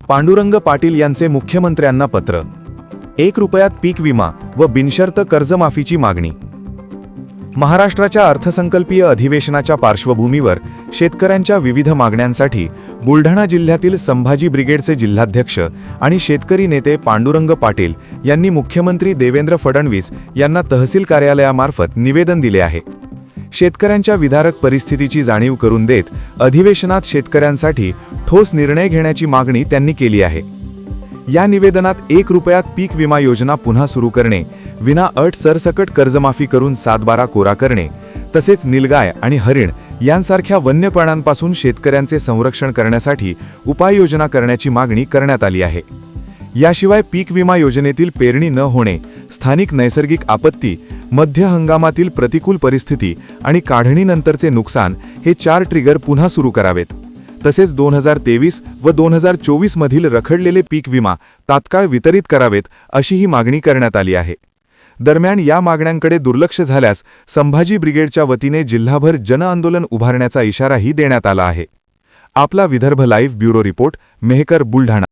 पांडुरंग पाटील यांचे मुख्यमंत्र्यांना पत्र। 1 रुपयात पीक विमा व बिनशर्त कर्जमाफीची मागणी। महाराष्ट्राच्या अर्थसंकल्पीय अधिवेशनाच्या पार्श्वभूमीवर शेतकऱ्यांच्या विविध मागण्यांसाठी बुलढाणा जिल्ह्यातील संभाजी ब्रिगेडचे जिल्हाध्यक्ष आणि शेतकरी नेते पांडुरंग पाटील यांनी मुख्यमंत्री देवेंद्र फडणवीस यांना तहसील कार्यालयामार्फत निवेदन दिले आहे। शेतकऱ्यांच्या विदारक परिस्थितीची जाणीव करून देत अधिवेशनात शेतकऱ्यांसाठी ठोस निर्णय घेण्याची मागणी त्यांनी केली आहे। या निवेदनात 1 रुपयात पीक विमा योजना पुन्हा सुरू करणे, विना अट सरसकट कर्जमाफी करून 7/12 कोरा करणे, तसेच निलगाय आणि हरिण यांसारख्या वन्य प्राण्यांपासून शेतकऱ्यांचे संरक्षण करण्यासाठी उपाययोजना करण्याची मागणी करण्यात आली आहे। याशिवाय पीक विमा योजनेतील पेरणी न होणे, स्थानिक नैसर्गिक आपत्ती, मध्य हंगामातील प्रतिकूल परिस्थिती आणि काढणीनंतरचे नुकसान हे 4 ट्रिगर पुन्हा सुरू करावेत। तसेच 2023 व 2024 मधील रखडलेले पीक विमा तात्काळ वितरित करावेत अशीही मागणी करण्यात आली आहे। दरम्यान या मागण्यांकडे दुर्लक्ष झाल्यास संभाजी ब्रिगेडच्या वतीने जिल्हाभर जनआंदोलन उभारण्याचा इशाराही देण्यात आला आहे। आपला Vidarbha live bureau report, Mehkar, Buldhana.